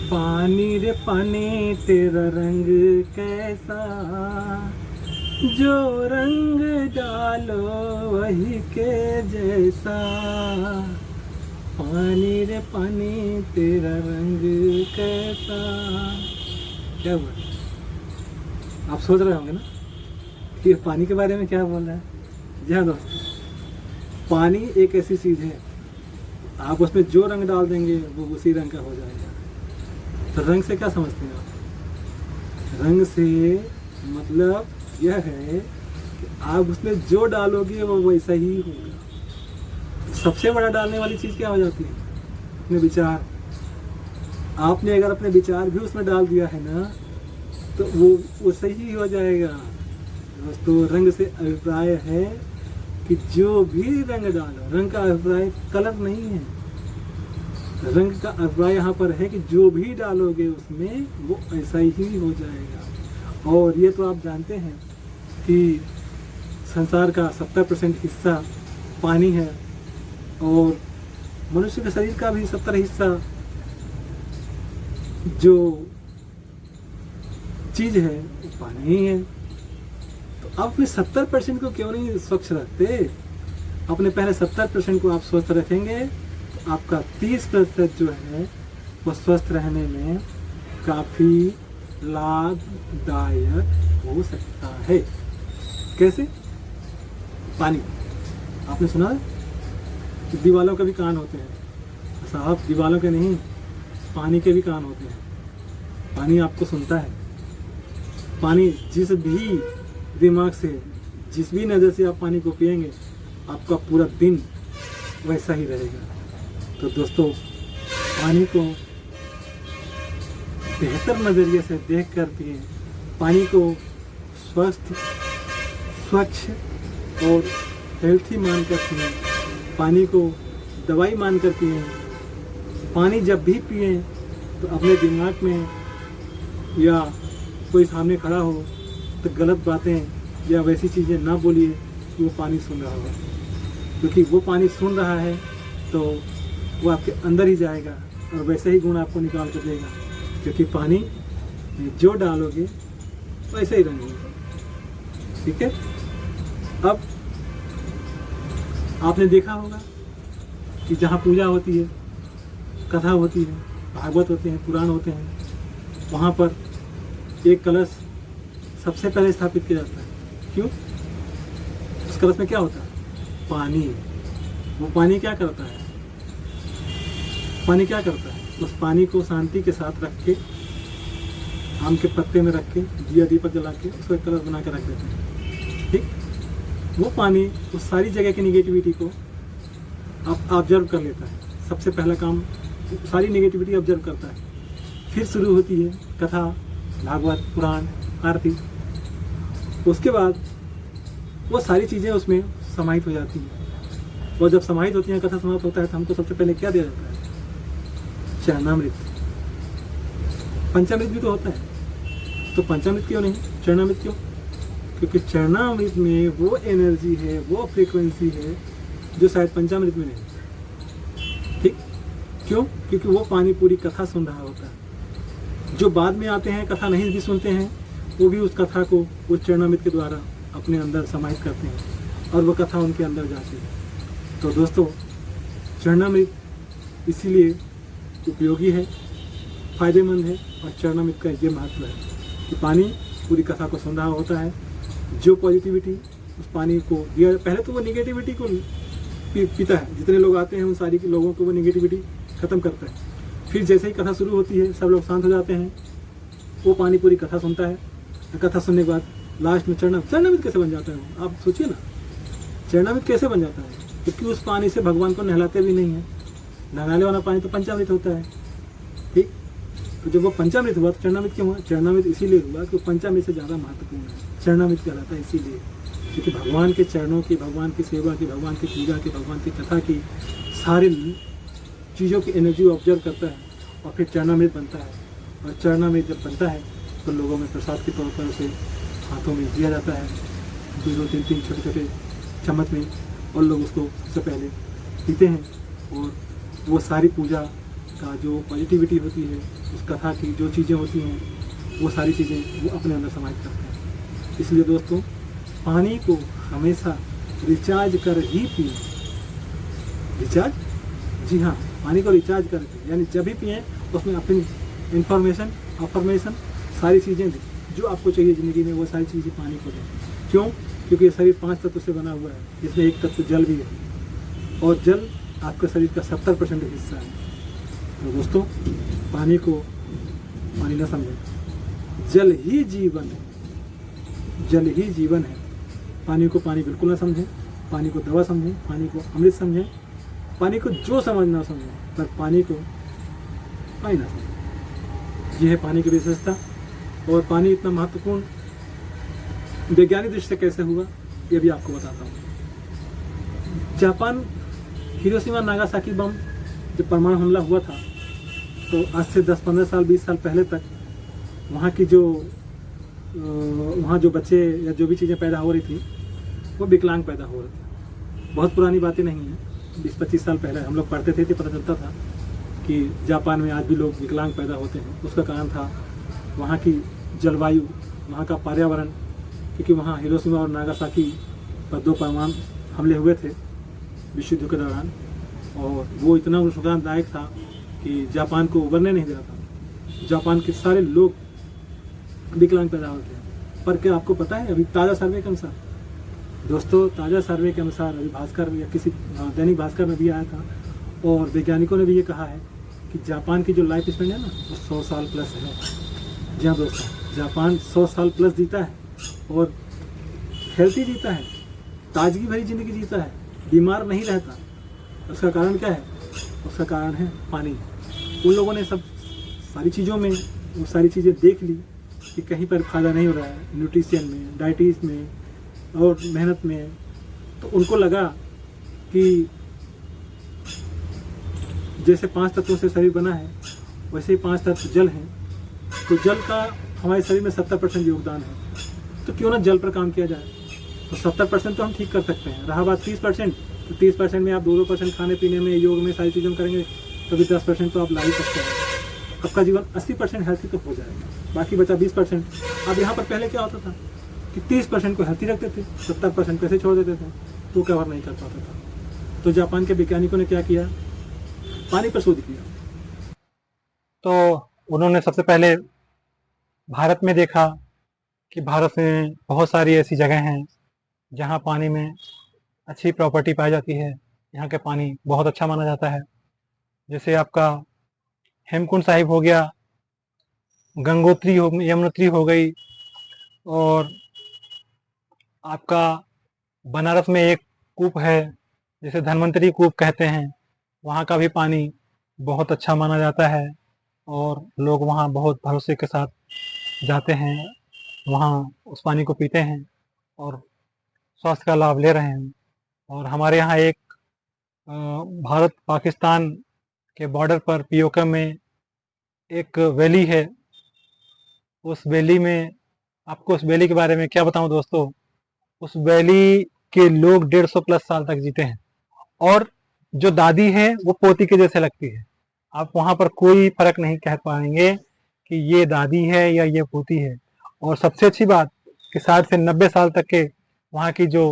पानी रे पानी तेरा रंग कैसा, जो रंग डालो वही के जैसा। पानी रे पानी तेरा रंग कैसा। क्या हुआ? आप सोच रहे होंगे ना कि पानी के बारे में क्या बोल रहा है। जी हाँ दोस्तों, पानी एक ऐसी चीज़ है, आप उसमें जो रंग डाल देंगे वो उसी रंग का हो जाएगा। तो रंग से क्या समझते हैं आप? रंग से मतलब यह है कि आप उसमें जो डालोगे वो वैसा ही होगा। सबसे बड़ा डालने वाली चीज़ क्या हो जाती है? अपने विचार। आपने अगर अपने विचार भी उसमें डाल दिया है ना तो वो सही हो जाएगा। दोस्तों, रंग से अभिप्राय है कि जो भी रंग डालो, रंग का अभिप्राय कलर नहीं है। रंग का अभिप्राय यहाँ पर है कि जो भी डालोगे उसमें वो ऐसा ही हो जाएगा। और ये तो आप जानते हैं कि संसार का 70% हिस्सा पानी है और मनुष्य के शरीर का भी 70 हिस्सा जो चीज़ है वो पानी ही है। तो आप अपने 70% को क्यों नहीं स्वच्छ रखते? अपने पहले 70% को आप स्वस्थ रखेंगे तो आपका 30% जो है वो स्वस्थ रहने में काफ़ी लाभदायक हो सकता है। कैसे? पानी। आपने सुना है कि दीवालों के भी कान होते हैं। साहब, दीवालों के नहीं, पानी के भी कान होते हैं। पानी आपको सुनता है। पानी जिस भी दिमाग से, जिस भी नज़र से आप पानी को पिएंगे, आपका पूरा दिन वैसा ही रहेगा। तो दोस्तों, पानी को बेहतर नज़रिए से देख कर पिए। पानी को स्वस्थ, स्वच्छ और हेल्थी मान कर पिए। पानी को दवाई मान कर पिए। पानी जब भी पिए तो अपने दिमाग में या कोई सामने खड़ा हो तो गलत बातें या वैसी चीज़ें ना बोलिए कि वो पानी सुन रहा होगा, क्योंकि वो पानी सुन रहा है तो वो आपके अंदर ही जाएगा और वैसे ही गुण आपको निकाल कर देगा। क्योंकि पानी में जो डालोगे वैसे ही रंग होगा। ठीक है? अब आपने देखा होगा कि जहाँ पूजा होती है, कथा होती है, भागवत होते हैं, पुराण होते हैं, वहाँ पर एक कलश सबसे पहले स्थापित किया जाता है। क्यों? उस कलश में क्या होता है? पानी। वो पानी क्या करता है? पानी क्या करता है? उस पानी को शांति के साथ रख के, आम के पत्ते में रख के, दिया दीपक जला के उसको एक कलश बना के रख देते हैं। ठीक? वो पानी उस सारी जगह की निगेटिविटी को आप ऑब्जर्व कर लेता है। सबसे पहला काम सारी निगेटिविटी ऑब्जर्व करता है। फिर शुरू होती है कथा, भागवत, पुराण, आरती। उसके बाद वो सारी चीज़ें उसमें समाहित हो जाती हैं। और जब समाहित होती हैं, कथा समाप्त होता है तो हमको सबसे पहले क्या दिया जाता है? चरणामृत। पंचामृत भी तो होता है, तो पंचामृत क्यों नहीं? चरणामृत क्यों? क्योंकि चरणामृत में वो एनर्जी है, वो फ्रीक्वेंसी है जो शायद पंचामृत में नहीं। ठीक? क्यों? क्योंकि वो पानी पूरी कथा सुन रहा होता है। जो बाद में आते हैं, कथा नहीं भी सुनते हैं, वो भी उस कथा को उस चरणामृत के द्वारा अपने अंदर समाहित करते हैं और वो कथा उनके अंदर जाती है। तो दोस्तों, चरणामृत इसीलिए उपयोगी है, फ़ायदेमंद है। और चरणामृत का ये महत्व है कि पानी पूरी कथा को सुन रहा होता है। जो पॉजिटिविटी उस पानी को दिया, पहले तो वो निगेटिविटी को पीता है। जितने लोग आते हैं उन सारी लोगों को वो निगेटिविटी ख़त्म करता है। फिर जैसे ही कथा शुरू होती है, सब लोग शांत हो जाते हैं, वो पानी पूरी कथा सुनता है। कथा सुनने के बाद लास्ट में चरणामृत कैसे बन जाता है? वो आप सोचिए ना, चरणामृत कैसे बन जाता है? क्योंकि उस पानी से भगवान को नहलाते भी नहीं है। नहलाने वाला पानी तो पंचामृत होता है। ठीक? तो जब वो पंचामृत हुआ तो चरणामृत क्यों हुआ? चरणामृत इसीलिए हुआ कि पंचामृत से ज़्यादा महत्वपूर्ण है। चरणामृत कहलाता है इसीलिए क्योंकि भगवान के चरणों की, भगवान की सेवा की, भगवान की पूजा की, भगवान की कथा की सारी चीज़ों की एनर्जी ऑब्जर्व करता है और फिर चरणामृत बनता है। और चरणामृत जब बनता है तो लोगों में प्रसाद के तौर पर उसे हाथों में दिया जाता है, 2-2, 3-3 छोटे-छोटे चम्मच में, और लोग उसको सबसे पहले पीते हैं। और वो सारी पूजा का जो पॉजिटिविटी होती है, उस कथा की जो चीज़ें होती हैं, वो सारी चीज़ें वो अपने अंदर समाहित करते हैं। इसलिए दोस्तों, पानी को हमेशा रिचार्ज कर ही पिए। रिचार्ज, जी हाँ, पानी को रिचार्ज करके, यानी जब भी पिए उसमें अपनी इंफॉर्मेशन, अफर्मेशन, सारी चीज़ें दें जो आपको चाहिए ज़िंदगी में, वो सारी चीज़ें पानी को दें। क्यों? क्योंकि ये शरीर 5 तत्व से बना हुआ है, जिसमें एक तत्व जल भी है, और जल आपके शरीर का 70% हिस्सा है। तो दोस्तों, पानी को पानी न समझें, जल ही जीवन है, जल ही जीवन है। पानी को पानी बिल्कुल ना समझें, पानी को दवा समझें, पानी को अमृत समझें, पानी को जो समझना समझें, पर पानी को पानी ना समझें। यह है पानी की विशेषता। और पानी इतना महत्वपूर्ण वैज्ञानिक दृष्टि से कैसे हुआ, ये भी आपको बताता हूँ। जापान, हिरोशिमा नागासाकी बम जब परमाणु हमला हुआ था, तो आज से 10-15 साल, 20 साल पहले तक वहाँ की जो वहाँ जो बच्चे या जो भी चीज़ें पैदा हो रही थी, वो विकलांग पैदा हो रहे थे। बहुत पुरानी बातें नहीं हैं, 20-25 साल पहले हम लोग पढ़ते थे तो पता चलता था कि जापान में आज भी लोग विकलांग पैदा होते हैं। उसका कारण था वहाँ की जलवायु, वहाँ का पर्यावरण, क्योंकि वहाँ हिरोशिमा और नागासाकी पर 2 परमाणु हमले हुए थे विश्व युद्ध के दौरान, और वो इतना नुकसानदायक था कि जापान को उभरने नहीं दे रहा था। जापान के सारे लोग विकलांग पैदा होते हैं। पर क्या आपको पता है, अभी ताज़ा सर्वे के अनुसार, दोस्तों, ताज़ा सर्वे के अनुसार, अभी भास्कर या किसी दैनिक भास्कर में भी आया था, और वैज्ञानिकों ने भी ये कहा है कि जापान की जो लाइफ स्पैन है ना, वो 100 साल प्लस है। जी हाँ दोस्तों, जापान 100 साल प्लस जीता है, और हेल्थी जीता है, ताजगी भरी ज़िंदगी जीता है, बीमार नहीं रहता। उसका कारण क्या है? उसका कारण है पानी। उन लोगों ने सब सारी चीज़ों में वो सारी चीज़ें देख ली कि कहीं पर फ़ायदा नहीं हो रहा है, न्यूट्रिशन में, डाइटिस में और मेहनत में। तो उनको लगा कि जैसे 5 तत्वों से शरीर बना है, वैसे ही 5 तत्व जल हैं, तो जल का हमारे शरीर में 70% योगदान है। तो क्यों ना जल पर काम किया जाए। तो 70% तो हम ठीक कर सकते हैं। रहा बात 30%, तो 30% में आप 2-2% खाने पीने में, योग में, सारी चीज़ों में करेंगे, तभी 10% तो आप ला ही सकते हैं। आपका जीवन 80% हेल्थी तो हो जाएगा, बाकी बचा 20%। अब यहाँ पर पहले क्या होता था कि 30% को हेल्थी रखते थे, 70% कैसे छोड़ देते थे, तो कवर नहीं कर पाता था। तो जापान के वैज्ञानिकों ने क्या किया, पानी पर शोध किया। तो उन्होंने सबसे पहले भारत में देखा कि भारत में बहुत सारी ऐसी जगह हैं जहाँ पानी में अच्छी प्रॉपर्टी पाई जाती है, यहाँ के पानी बहुत अच्छा माना जाता है। जैसे आपका हेमकुंड साहिब हो गया, गंगोत्री हो, यमुनोत्री हो गई, और आपका बनारस में एक कूप है जिसे धन्वंतरी कूप कहते हैं, वहाँ का भी पानी बहुत अच्छा माना जाता है, और लोग वहाँ बहुत भरोसे के साथ जाते हैं, वहाँ उस पानी को पीते हैं और स्वास्थ्य का लाभ ले रहे हैं। और हमारे यहाँ एक भारत पाकिस्तान के बॉर्डर पर पीओके में एक वैली है। उस वैली में, आपको उस वैली के बारे में क्या बताऊं दोस्तों, उस वैली के लोग 150 प्लस साल तक जीते हैं, और जो दादी है वो पोती के जैसे लगती है। आप वहाँ पर कोई फर्क नहीं कह पाएंगे कि ये दादी है या ये पोती है। और सबसे अच्छी बात कि 60 से 90 साल तक के वहाँ की जो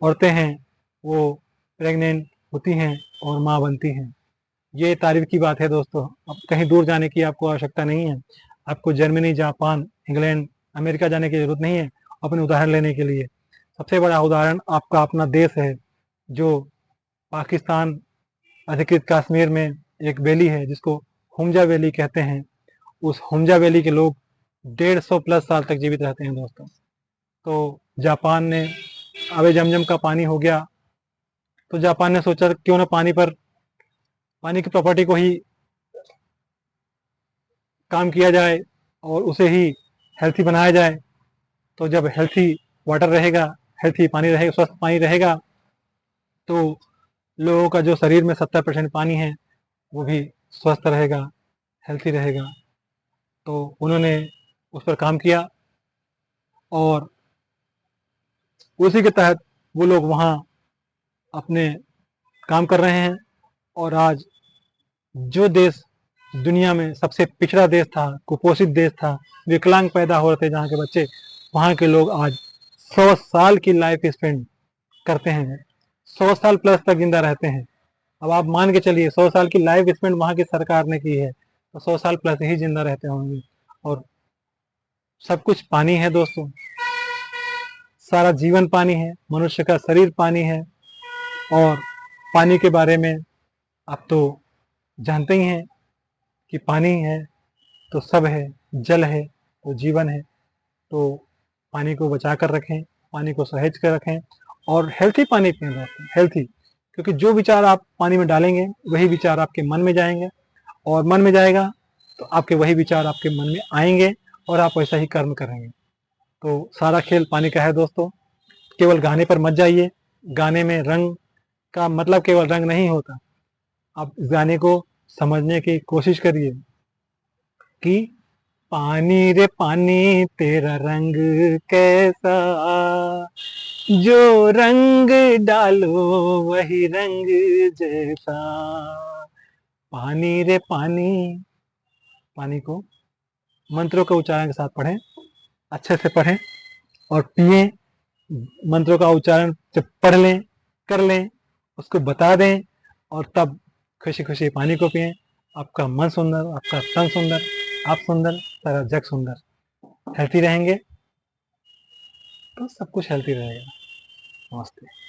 औरतें हैं वो प्रेग्नेंट होती हैं और माँ बनती हैं। ये तारीफ की बात है दोस्तों। अब कहीं दूर जाने की आपको आवश्यकता नहीं है। आपको जर्मनी, जापान, इंग्लैंड, अमेरिका जाने की जरूरत नहीं है अपने उदाहरण लेने के लिए। सबसे बड़ा उदाहरण आपका अपना देश है, जो पाकिस्तान अधिकृत कश्मीर में एक वैली है जिसको हुमजा वैली कहते हैं। उस हुमजा वैली के लोग 150 प्लस साल तक जीवित रहते हैं दोस्तों। तो जापान ने, आबे जमजम का पानी हो गया, तो जापान ने सोचा क्यों ना पानी की प्रॉपर्टी को ही काम किया जाए और उसे ही हेल्थी बनाया जाए। तो जब हेल्थी वाटर रहेगा, हेल्थी पानी रहेगा, स्वस्थ पानी रहेगा, तो लोगों का जो शरीर में 70% पानी है वो भी स्वस्थ रहेगा, हेल्थी रहेगा। तो उन्होंने उस पर काम किया, और उसी के तहत वो लोग वहाँ अपने काम कर रहे हैं। और आज जो देश दुनिया में सबसे पिछड़ा देश था, कुपोषित देश था, विकलांग पैदा हो रहे थे जहाँ के बच्चे, वहाँ के लोग आज 100 साल की लाइफ स्पेंड करते हैं, 100 साल प्लस तक जिंदा रहते हैं। अब आप मान के चलिए 100 साल की लाइफ स्पेंड वहाँ की सरकार ने की है, तो 100 साल प्लस ही जिंदा रहते होंगे। और सब कुछ पानी है दोस्तों, सारा जीवन पानी है, मनुष्य का शरीर पानी है। और पानी के बारे में आप तो जानते ही हैं कि पानी है तो सब है, जल है तो जीवन है। तो पानी को बचा कर रखें, पानी को सहेज कर रखें और हेल्थी पानी पिएं दोस्तों, हेल्थी। क्योंकि जो विचार आप पानी में डालेंगे वही विचार आपके मन में जाएंगे, और मन में जाएगा तो आपके वही विचार आपके मन में आएंगे और आप वैसा ही कर्म करेंगे। तो सारा खेल पानी का है दोस्तों। केवल गाने पर मत जाइए, गाने में रंग का मतलब केवल रंग नहीं होता। आप इस गाने को समझने की कोशिश करिए कि पानी रे पानी तेरा रंग कैसा, जो रंग डालो वही रंग जैसा। पानी रे पानी, पानी को मंत्रों के उच्चारण के साथ पढ़ें, अच्छे से पढ़ें और पिए। मंत्रों का उच्चारण जब पढ़ लें, कर लें, उसको बता दें और तब खुशी खुशी पानी को पिएं। आपका मन सुंदर, आपका तन सुंदर, आप सुंदर, सारा जग सुंदर। हेल्थी रहेंगे तो सब कुछ हेल्थी रहेगा। नमस्ते।